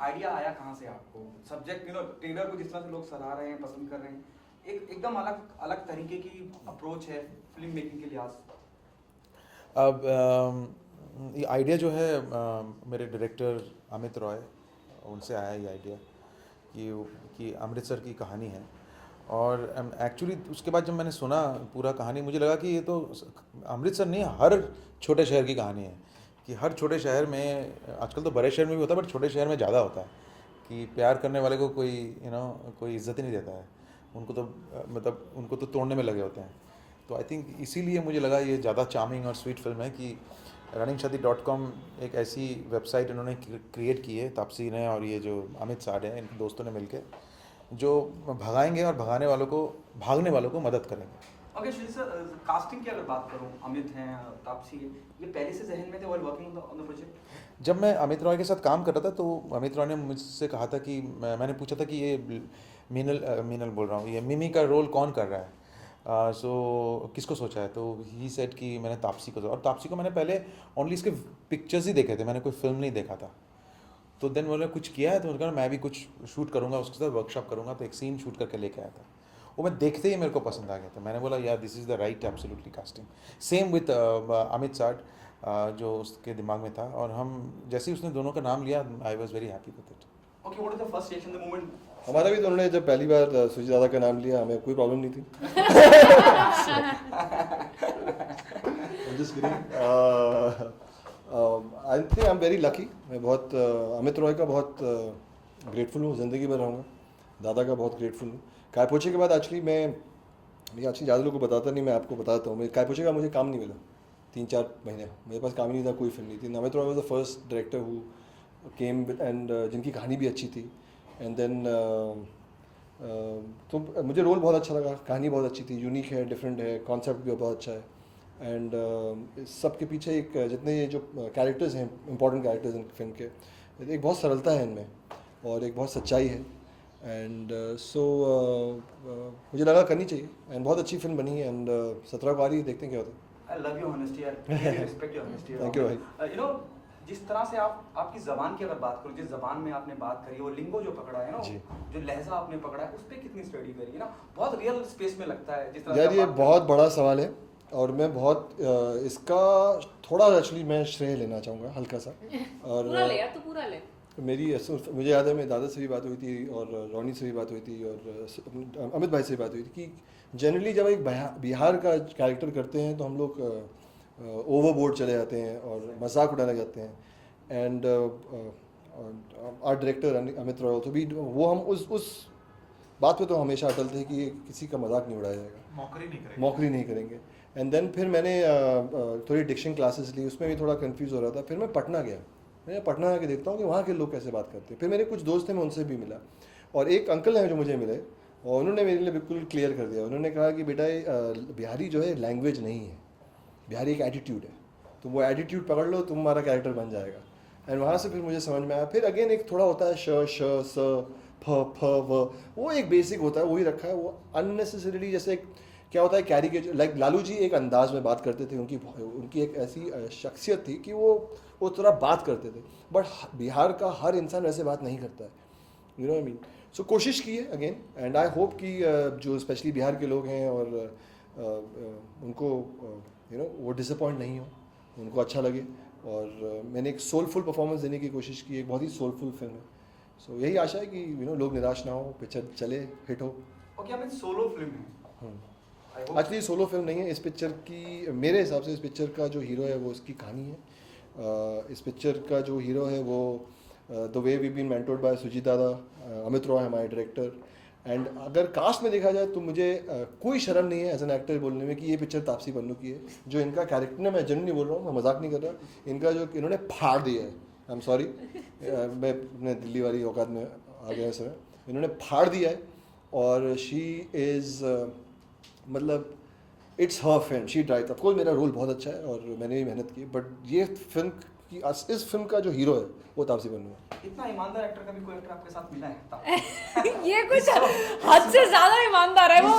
Idea आया कहाँ से आपको? सब्जेक्ट ट्रेलर को जिस तरह से लोग सराह रहे हैं, पसंद कर रहे हैं, एकदम अलग अलग तरीके की अप्रोच है फिल्म मेकिंग के लिहाज से। अब ये आइडिया जो है मेरे डायरेक्टर अमित रॉय, उनसे आया ये आइडिया कि अमृतसर की कहानी है। और एक्चुअली उसके बाद जब मैंने सुना पूरा कहानी, मुझे लगा कि ये तो अमृतसर नहीं, हर छोटे शहर की कहानी है। कि हर छोटे शहर में, आजकल तो बड़े शहर में भी होता है बट छोटे शहर में ज़्यादा होता है, कि प्यार करने वाले को कोई कोई इज्जत ही नहीं देता है। उनको तो मतलब उनको तो तोड़ने में लगे होते हैं। तो आई थिंक इसीलिए मुझे लगा ये ज़्यादा चार्मिंग और स्वीट फिल्म है कि runningshaadi.com एक ऐसी वेबसाइट इन्होंने क्रिएट की है, तापसी ने और ये जो अमित साड हैं, इन दोस्तों ने मिलकर, जो भगाएंगे और भागने वालों को मदद करेंगे। ओके श्री सर, कास्टिंग की अगर बात करूं, अमित हैं, तापसी है, ये पहले से जहन में थे while working on the project? जब मैं अमित रॉय के साथ काम कर रहा था तो अमित रॉय ने मुझसे कहा था कि मैंने पूछा था कि ये मीनल बोल रहा हूँ, ये मिमी का रोल कौन कर रहा है, सो किसको सोचा है? तो ही सेड कि मैंने तापसी को। और तापसी को मैंने पहले ओनली इसके पिक्चर्स ही देखे थे, मैंने कोई फिल्म नहीं देखा था। तो देन बोले कुछ किया है, तो उन्होंने कहा मैं भी कुछ शूट करूँगा, उसके साथ वर्कशॉप करूँगा। तो एक सीन शूट करके लेके आया था, वो मैं देखते ही मेरे को पसंद आ गया था। मैंने बोला यार this is the right absolutely casting. Same with Amit Sadh, जो उसके दिमाग में था, और हम जैसे ही उसने दोनों का नाम लिया, I was very happy with it. Okay, what is the first reaction the moment? हमारा भी तो उन्होंने जब पहली बार सुजीत दादा का नाम लिया, हमें कोई प्रॉब्लम नहीं थी। Just kidding. I think I'm very lucky. मैं बहुत अमित रॉय का बहुत ग्रेटफुल हूँ, ज़िंदगी भर रहूँगा। दादा का बहुत ग्रेटफुल हूँ। कायपोचे के बाद एक्चुअली मैं ज़्यादा लोगों को बताता नहीं, मैं आपको बताता हूँ। कायपोचे का मुझे काम नहीं मिला 3-4 महीने, मेरे पास काम ही नहीं था, कोई फिल्म नहीं थी। Amit Roy was the first director who came and जिनकी कहानी भी अच्छी थी। एंड देन तो मुझे रोल बहुत अच्छा लगा, कहानी बहुत अच्छी थी, यूनिक है, डिफरेंट है, कॉन्सेप्ट भी बहुत अच्छा है। एंड सब के पीछे एक जितने ये जो कैरेक्टर्स हैं, इंपॉर्टेंट कैरेक्टर्स इन फिल्म के, एक बहुत सरलता है इनमें और एक बहुत सच्चाई है। एंड सो मुझे लगा करनी चाहिए, एंड बहुत अच्छी फिल्म बनी है। एंड 17 को आ रही है, देखते हैं क्या होता है। I love your honesty, I respect your honesty. Thank you भाई। जिस तरह से आपकी ज़बान की अगर बात करूँ, जिस ज़बान में आपने बात करी, वो लिंगो जो पकड़ा है ना, जो लहजा आपने पकड़ा है, उस पर कितनी स्टडी करी है ना, बहुत रियल स्पेस में लगता है जिस तरह यार ये बहुत बड़ा सवाल है, और मैं बहुत इसका थोड़ा एक्चुअली मैं श्रेय लेना चाहूँगा हल्का सा। और पूरा ले यार, तो पूरा ले। मेरी मुझे याद है, मेरे दादा से भी बात हुई थी और रोनी से भी बात हुई थी और अमित भाई से भी बात हुई थी कि जनरली जब एक बिहार का कैरेक्टर करते हैं तो हम लोग ओवरबोर्ड चले जाते हैं और मजाक उड़ाने जाते हैं। And art director Amit Roy तो भी वो हम उस बात पे तो हमेशा अटल थे कि किसी का मजाक नहीं उड़ाया जाएगा, मौकरी नहीं करेंगे। एंड देन फिर मैंने थोड़ी डिक्शन क्लासेस ली, उसमें भी थोड़ा कंफ्यूज हो रहा था। फिर मैं पटना गया, मैं पटना आके देखता हूँ कि वहाँ के लोग कैसे बात करते हैं। फिर मेरे कुछ दोस्त हैं, मैं उनसे भी मिला, और एक अंकल हैं जो मुझे मिले, और उन्होंने मेरे लिए बिल्कुल क्लियर कर दिया। उन्होंने कहा कि बेटा बिहारी जो है लैंग्वेज नहीं है, बिहारी एक एटीट्यूड है, तो वो एटीट्यूड पकड़ लो, तुम्हारा कैरेक्टर बन जाएगा। एंड वहाँ से फिर मुझे समझ में आया। फिर अगेन एक थोड़ा होता है श स फ फ व, वो एक बेसिक होता है, वही रखा है। वो अननेसेसरीली जैसे क्या होता है कैरिकेचर, लाइक लालू जी एक अंदाज में बात करते थे, उनकी एक ऐसी शख्सियत थी कि वो थोड़ा बात करते थे, बट बिहार का हर इंसान वैसे बात नहीं करता है, यू नो आई मीन। सो कोशिश की है अगेन, एंड आई होप कि जो स्पेशली बिहार के लोग हैं और उनको वो डिसअपॉइंट नहीं हो, उनको अच्छा लगे। और मैंने एक सोलफुल परफॉर्मेंस देने की कोशिश की, एक बहुत ही सोलफुल फिल्म है। सो यही आशा है कि लोग निराश ना हो, पिक्चर चले, हिट हो। ओके, अब सोलो फिल्म है। एक्चुअली सोलो फिल्म नहीं है इस पिक्चर की, मेरे हिसाब से इस पिक्चर का जो हीरो है वो उसकी कहानी है। इस पिक्चर का जो हीरो है वो the way we been mentored by Sujit Dada, Amit Roy हमारे डायरेक्टर। एंड अगर कास्ट में देखा जाए तो मुझे कोई शर्म नहीं है एज एन एक्टर बोलने में कि ये पिक्चर तापसी पन्नू की है। जो इनका कैरेक्टर है, मैं जनरली बोल रहा हूँ, मैं मजाक नहीं कर रहा, इनका जो इन्होंने फाड़ दिया है, आई एम सॉरी, मैं अपने दिल्ली वाली औकात में आ गया इस समय, इन्होंने फाड़ दिया है। और शी इज़ मतलब it's her film, she drive. Of course मेरा रोल बहुत अच्छा है और मैंने भी मेहनत की, बट ये फिल्म की इस फिल्म का जो हीरो है वो तापसी पन्नू है। इतना ईमानदार एक्टर का भी कोई एक्टर आपके साथ मिला है? ये कुछ हद से ज्यादा ईमानदार है वो।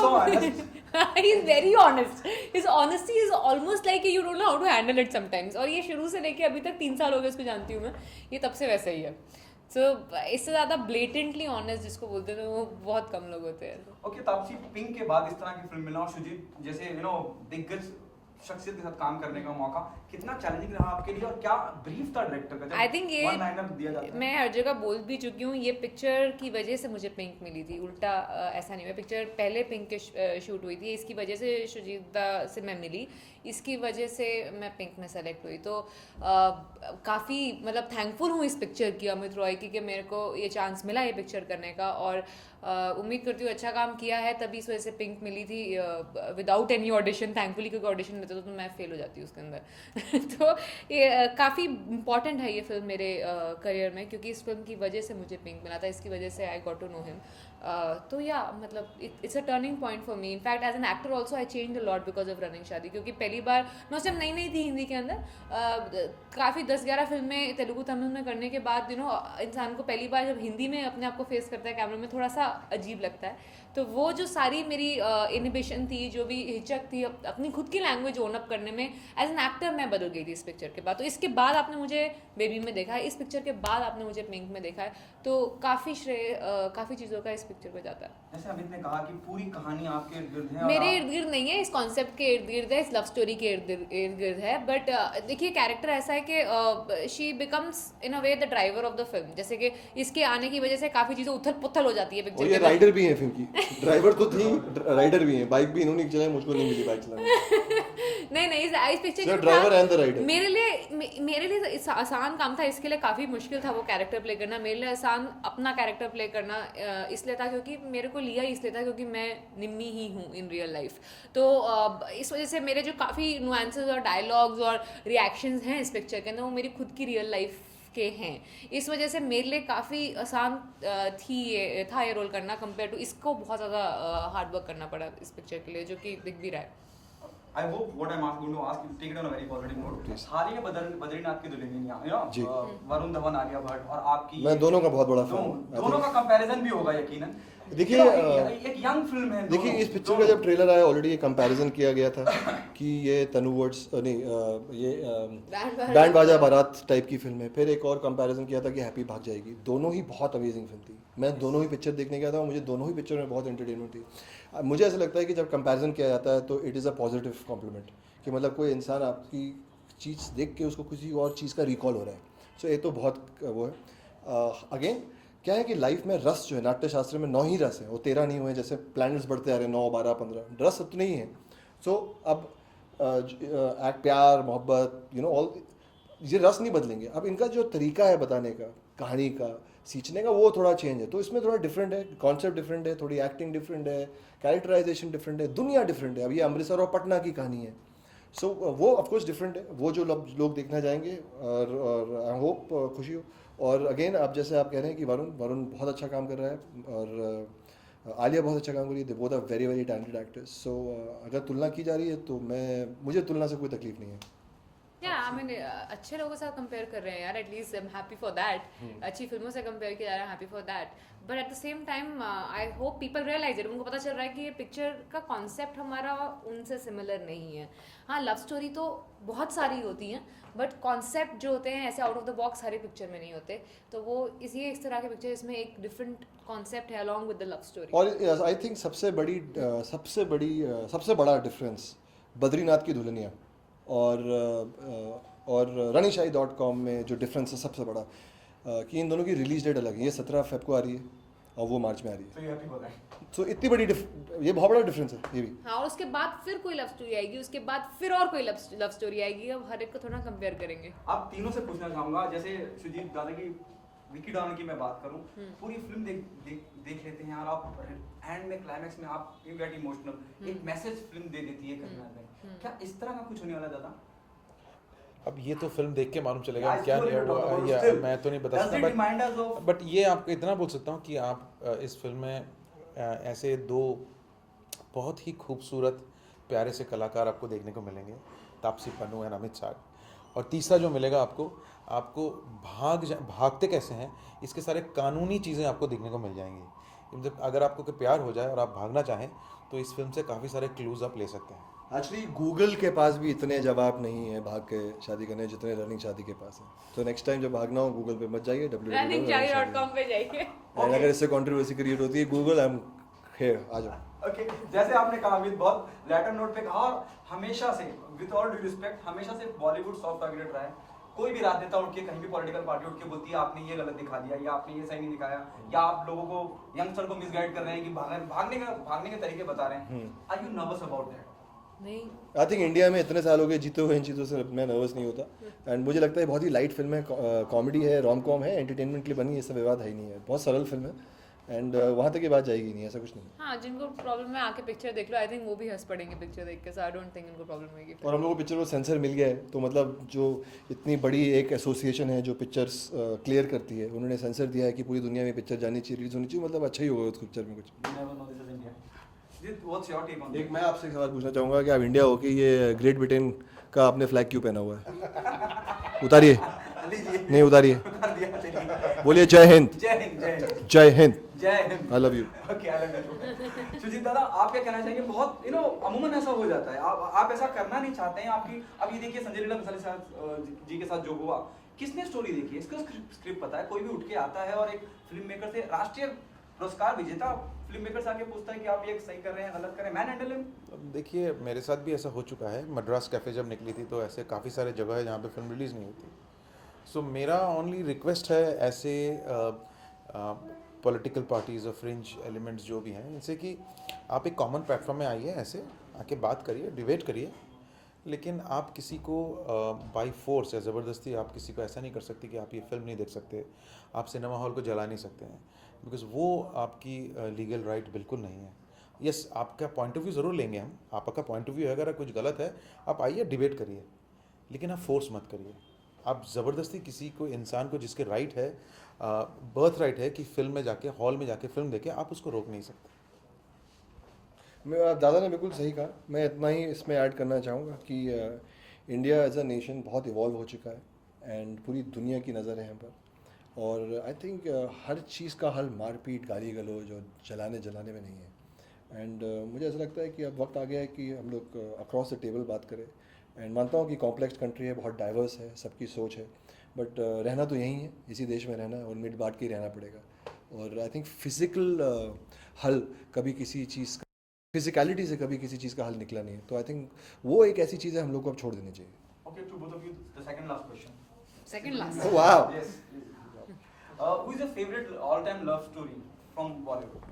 He is very honest. His honesty is almost like you don't know how to handle it sometimes. और ये शुरू से लेके अभी तक 3 साल हो गए उसको जानती हूँ मैं, ये तब से वैसा ही है। सो इससे ज़्यादा ब्लेटेंटली ऑनेस्ट जिसको बोलते हैं वो बहुत कम लोग होते हैं। ओके, तापसी, पिंक के बाद इस तरह की फिल्म मिलना और शुजीत जैसे दिग्गज शख्सियत के साथ काम करने का मौका कितना चैलेंजिंग रहा आपके लिए और क्या ब्रीफ था डायरेक्टर का जब आई थिंक वन लाइनर दिया जाता ये है? मैं हर जगह बोल भी चुकी हूँ, ये पिक्चर की वजह से मुझे पिंक मिली थी, उल्टा ऐसा नहीं हुआ। पिक्चर पहले पिंक के शूट हुई थी, इसकी वजह से शुजीता से मैं मिली, इसकी वजह से मैं पिंक में सेलेक्ट हुई। तो काफ़ी मतलब थैंकफुल हूँ इस पिक्चर की, अमित रॉय की, कि मेरे को ये चांस मिला ये पिक्चर करने का। और उम्मीद करती हूँ अच्छा काम किया है, तभी इस वजह से पिंक मिली थी, विदाउट एनी ऑडिशन थैंकफुली, क्योंकि ऑडिशन देते तो मैं फेल हो जाती उसके अंदर। तो ये काफ़ी इंपॉर्टेंट है ये फिल्म मेरे करियर में, क्योंकि इस फिल्म की वजह से मुझे पिंक मिला था, इसकी वजह से I got to know him. तो या मतलब it's a turning point for me. In fact as an actor also I change a lot because of running Shaadi, क्योंकि पहली बार मैं उस टाइम नई थी हिंदी के अंदर, काफ़ी 10-11 फिल्में तेलुगु तमिल में करने के बाद इंसान को पहली बार जब हिंदी में अपने आप को फेस करता है कैमरे में, थोड़ा सा अजीब लगता है। तो वो जो सारी मेरी इनिबिशन थी, जो भी हिचक थी अपनी खुद की लैंग्वेज ओन अप करने में, एज एन एक्टर मैं बदल गई थी इस पिक्चर के बाद। तो इसके बाद आपने मुझे बेबी में देखा है, इस पिक्चर के बाद आपने मुझे पिंक में देखा है, तो काफ़ी श्रेय काफ़ी चीज़ों का इस पिक्चर पे जाता है। जैसे अमित ने कहा कि पूरी कहानी आपके इर्द गिर्द है, मेरे इर्द गिर्द नहीं है, इस कॉन्सेप्ट के इर्द गिर्द है, इस लव स्टोरी के इर्द गिर्द है। बट देखिए कैरेक्टर ऐसा है कि she becomes in a way the driver of the film. जैसे कि इसके आने की वजह से काफ़ी चीज़ें उथल पुथल हो जाती है पिक्चर और के ये अंदर। राइडर भी है फिल्म की, ड्राइवर तो थी, राइडर भी है, बाइक भी इन्होंने चलाई, मुझको नहीं मिली बाइक चलाने। नहीं इस picture So, driver and the rider. मेरे लिए आसान काम था, इसके लिए काफ़ी मुश्किल था वो कैरेक्टर प्ले करना। मेरे लिए आसान अपना कैरेक्टर प्ले करना इसलिए था क्योंकि मेरे को लिया इसलिए था क्योंकि मैं निम्मी ही हूँ इन रियल लाइफ। तो इस वजह से मेरे जो काफ़ी नुआंसेस और डायलॉग्स और रिएक्शंस हैं इस पिक्चर के अंदर, वो मेरी खुद की रियल लाइफ के हैं। इस वजह से मेरे लिए काफ़ी आसान था ये रोल करना, कंपेयर टू इसको बहुत ज़्यादा हार्ड वर्क करना पड़ा इस पिक्चर के लिए, जो कि दिख भी रहा है। I hope what I'm going to ask you, take it on a very positive note. Please. हाल ही में बद्रीनाथ की दुल्हनिया, जी। वरुण धवन, आलिया भट्ट और आपकी, मैं दोनों का बहुत बड़ा fan हूं। दोनों का कंपैरिजन भी होगा यकीनन। देखिए, एक यंग फिल्म है। देखिए इस पिक्चर का जब ट्रेलर आया ऑलरेडी ये कंपैरिजन किया गया था कि ये तनु वर्ड्स नहीं ये बैंड बाजा बारात टाइप की फिल्म है। फिर एक और कंपैरिजन किया था कि हैप्पी भाग जाएगी। दोनों ही बहुत अमेजिंग फिल्म थी, मैं दोनों ही पिक्चर देखने गया था और मुझे दोनों ही पिक्चर में बहुत एंटरटेनमेंट थी। मुझे ऐसा लगता है कि जब कंपैरिजन किया जाता है तो it is a positive compliment, कि मतलब कोई इंसान आपकी चीज़ देख के उसको किसी और चीज़ का रिकॉल हो रहा है। सो ये तो बहुत वो है। अगेन क्या है कि लाइफ में रस जो है, नाट्य शास्त्र में 9 ही रस हैं, वो 13 नहीं हुए, जैसे प्लैनेट्स बढ़ते आ रहे हैं 9, 12, 15 रस उतने ही हैं। सो अब प्यार मोहब्बत ऑल ये रस नहीं बदलेंगे। अब इनका जो तरीका है बताने का, कहानी का, सींचने का, वो थोड़ा चेंज है। तो इसमें थोड़ा डिफरेंट है, कॉन्सेप्ट डिफरेंट है, थोड़ी एक्टिंग डिफरेंट है, कैरेक्टराइजेशन डिफरेंट है, दुनिया डिफरेंट है। अब ये अमृतसर और पटना की कहानी है। सो वो ऑफकोर्स डिफरेंट है, वो जो लोग देखना जाएंगे और आई होप खुशी हो। और अगेन आप जैसे आप कह रहे हैं कि वरुण बहुत अच्छा काम कर रहा है और आलिया बहुत अच्छा काम कर रही है, they both are very very talented actors. So अगर तुलना की जा रही है तो मुझे तुलना से कोई तकलीफ नहीं है। आई मीन अच्छे लोगों के साथ कंपेयर कर रहे हैं यार, at least I am happy for that. अच्छी फिल्मों से कंपेयर किया जा रहा है, happy for that. But at the same time I hope people realise it, उनको पता चल रहा है कि ये पिक्चर का कॉन्सेप्ट हमारा उनसे सिमिलर नहीं है। हाँ, लव स्टोरी तो बहुत सारी होती हैं, बट कॉन्सेप्ट जो होते हैं ऐसे आउट ऑफ द बॉक्स हर एक पिक्चर में नहीं होते। तो वो इस तरह के पिक्चर इसमें एक डिफरेंट कॉन्सेप्ट है along with the love story. और आई थिंक सबसे बड़ा डिफरेंस बद्रीनाथ की दुल्हनिया और ranishahi.com में जो डिफरेंस है सबसे बड़ा, कि इन दोनों की रिलीज डेट अलग है। ये 17 फ़रवरी को आ रही है और वो मार्च में आ रही है। सो इतनी बड़ी ये बहुत बड़ा डिफरेंस है ये भी। हाँ, और उसके बाद फिर कोई लव स्टोरी आएगी, उसके बाद फिर और कोई लव स्टोरी आएगी। अब हर एक को थोड़ा कंपेयर करेंगे। आप तीनों से पूछना चाहूंगा, जैसे सुजीत दादा की, विकी डाउन की मैं बात करूं, पूरी फिल्म देख लेते हैं और आप एंड में क्लाइमैक्स में आप यू गेट इमोशनल, एक मैसेज फिल्म दे देती है कहीं ना कहीं। क्या इस तरह का कुछ होने वाला दादा? अब ये तो फिल्म देख के मालूम चलेगा Yeah, क्या it's नहीं too हुआ, late, या still, मैं तो नहीं बता does it remind us सकता। of- बट ये आपको इतना बोल सकता हूँ कि आप इस फिल्म में ऐसे 2 बहुत ही खूबसूरत प्यारे से कलाकार आपको देखने को मिलेंगे, तापसी पन्नू एंड अमित साग। और तीसरा जो मिलेगा आपको भागते कैसे हैं, इसके सारे कानूनी चीज़ें आपको देखने को मिल जाएंगी। जब अगर आपको कोई प्यार हो जाए और आप भागना चाहें तो इस फिल्म से काफ़ी सारे क्लूज़ आप ले सकते हैं। एक्चुअली गूगल के पास भी इतने जवाब नहीं है भाग के शादी करने जितने रनिंग शादी के पास है. तो नेक्स्ट टाइम जब भागना हो गूगल पे मत जाइए, runningshadi.com पे जाइए. और अगर इससे कंट्रोवर्सी क्रिएट होती है गूगल आई एम हियर, आ जाओ. ओके जैसे आपने कहा अमित बहुत लेटर नोट पे कहा और हमेशा से विद ऑल ड्यू रिस्पेक्ट हमेशा से बॉलीवुड सॉफ्ट टारगेटेड रहा है. कोई भी राजनेता उठ के कहीं भी पॉलिटिकल पार्टी उठ के बोलती है आपने ये गलत दिखा दिया या आपने ये सही नहीं दिखाया या आप लोगों को यंगस्टर को मिसगाइड कर रहे हैं कि भागने के तरीके बता रहे हैं. Are you nervous about that? नहीं. आई थिंक इंडिया में इतने साल हो गए जीते हुए इन चीज़ों से मैं नर्वस नहीं होता. एंड मुझे लगता है बहुत ही लाइट फिल्म है, कॉमेडी है, रोम कॉम है, एंटरटेनमेंट के लिए बनी है, इससे विवाद है ही नहीं है. बहुत सरल फिल्म है एंड वहाँ तक ये बात जाएगी नहीं, ऐसा कुछ नहीं. हाँ, जिनको प्रॉब्लम है आके पिक्चर देख लो. आई थिंक वो भी हंस पड़ेंगे पिक्चर देख के. सो आई डोंट थिंक इनको प्रॉब्लम होगी. और हम लोग को पिक्चर को सेंसर मिल गया है तो मतलब जो इतनी बड़ी एक एसोसिएशन है जो पिक्चर्स क्लियर करती है, उन्होंने सेंसर दिया है कि पूरी दुनिया में पिक्चर जानी चाहिए, रिलीज होनी चाहिए, मतलब अच्छा ही होगा उस पिक्चर में कुछ. What's your take on एक that? मैं आपसे एक सवाल पूछना चाहूँगा कि आप इंडिया हो कि ये ग्रेट ब्रिटेन का आपने फ्लैग क्यों पहना हुआ है? उतारिए. नहीं उतारिए. बोलिए जय Hind. Jai Hind. Jai Hind. Jai Hind. Jai Hind. I love you. Okay I love you. Sujit Dada आप क्या कहना चाहेंगे? बहुत अमूमन ऐसा हो जाता है, आप ऐसा करना नहीं चाहते हैं. आपकी अब ये देखिए संजय लीला भंसाली जी के साथ जो हुआ, किसने स्टोरी देखी है, इसका स्क्रिप्ट पता है, कोई भी उठ के आता है और एक फिल्म मेकर से राष्ट्रीय पुरस्कार विजेता फिल्म मेकर से आके पूछता है कि आप ये सही कर रहे हैं गलत कर रहे हैं, मैन हैंडल हिम. देखिए मेरे साथ भी ऐसा हो चुका है. मद्रास कैफ़े जब निकली थी तो ऐसे काफ़ी सारे जगह है जहाँ पे फिल्म रिलीज़ नहीं होती. सो मेरा ओनली रिक्वेस्ट है ऐसे पॉलिटिकल पार्टीज़ और फ्रिंज एलिमेंट्स जो भी हैं इनसे कि आप एक कॉमन प्लेटफॉर्म में आइए, ऐसे आके बात करिए, डिबेट करिए, लेकिन आप किसी को बाय फोर्स या ज़बरदस्ती आप किसी को ऐसा नहीं कर सकते कि आप ये फिल्म नहीं देख सकते, आप सिनेमा हॉल को जला नहीं सकते हैं, बिकॉज़ वो आपकी लीगल राइट बिल्कुल नहीं है. यस आपका पॉइंट ऑफ व्यू ज़रूर लेंगे हम, आपका पॉइंट ऑफ व्यू है, अगर कुछ गलत है आप आइए डिबेट करिए, लेकिन आप फोर्स मत करिए. आप ज़बरदस्ती किसी को इंसान को जिसके राइट है, बर्थ राइट है कि फिल्म में जाके हॉल में जाके फिल्म देखे, आप उसको रोक नहीं सकते. दादा ने बिल्कुल सही कहा. मैं इतना ही इसमें ऐड करना चाहूँगा कि इंडिया एज अ नेशन बहुत इवॉल्व हो चुका है एंड पूरी दुनिया की नज़र है यहाँ पर. और आई थिंक हर चीज़ का हल मारपीट, गाली गलौज और जलाने में नहीं है. एंड मुझे ऐसा लगता है कि अब वक्त आ गया है कि हम लोग अक्रॉस द टेबल बात करें. एंड मानता हूँ कि कॉम्प्लेक्स कंट्री है, बहुत डाइवर्स है, सबकी सोच है, बट रहना तो यहीं है, इसी देश में रहना है और मिट बांट के ही रहना पड़ेगा. और आई थिंक फिज़िकल हल कभी किसी चीज़ का, फिजिकलिटी से कभी किसी चीज़ का हल निकला नहीं है. तो आई थिंक वो एक ऐसी चीज़ है हम लोग को अब छोड़ देनी चाहिए. Okay, to both of you, the second last question. Second last. Oh, wow. Yes. Who is your favorite all-time love story from Bollywood?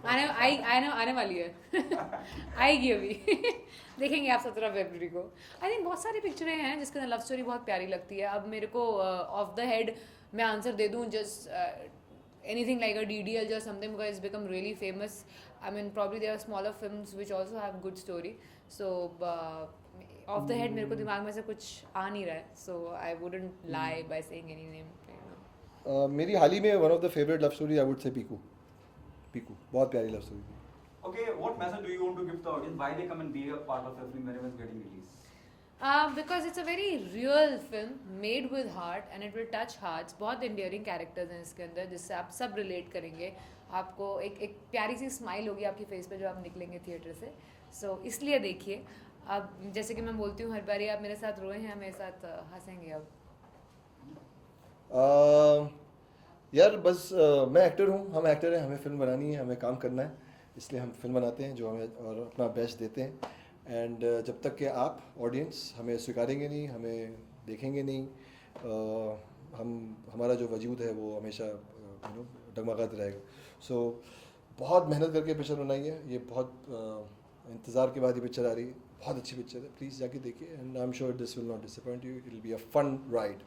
आने वाली है. आएगी अभी. देखेंगे आप 17 फरवरी को. आई थिंक बहुत सारी पिक्चरें हैं जिसके अंदर लव स्टोरी बहुत प्यारी लगती है. अब मेरे को ऑफ द हेड मैं आंसर दे दूँ just anything like a DDL or something because it's become really famous. I mean probably there are smaller films which also have good story. So off the head मेरे को दिमाग में से कुछ आ नहीं रहा है. So I wouldn't lie by saying any name. मेरी हाल ही में one of the favourite love story I would say Piku बहुत प्यारी लव स्टोरी थी. Okay, what message do you want to give the audience? Why they come and be a part of the film whenever it's getting released? Because it's a very real film made with heart and it will touch hearts. बहुत endearing characters हैं इसके अंदर जिससे आप सब relate करेंगे. आपको एक प्यारी सी स्माइल होगी आपकी फेस पे जब आप निकलेंगे थिएटर से. So इसलिए देखिए. अब जैसे कि मैं बोलती हूँ हर बारी आप मेरे साथ रोए हैं, मेरे साथ हंसेंगे अब. यार बस मैं एक्टर हूँ, हम एक्टर हैं, हमें फिल्म बनानी है, हमें काम करना है, इसलिए हम फिल्म बनाते हैं जो हमें और अपना बेस्ट देते हैं. एंड जब तक कि आप ऑडियंस हमें स्वीकारेंगे नहीं, हमें देखेंगे नहीं, हमारा जो वजूद है वो हमेशा डगमगाता रहेगा. सो बहुत मेहनत करके पिक्चर बनाई है. ये बहुत इंतज़ार के बाद ये पिक्चर आ रही है. बहुत अच्छी पिक्चर है, प्लीज़ जाके देखिए. And I am sure this will not disappoint you. It will be a fun ride.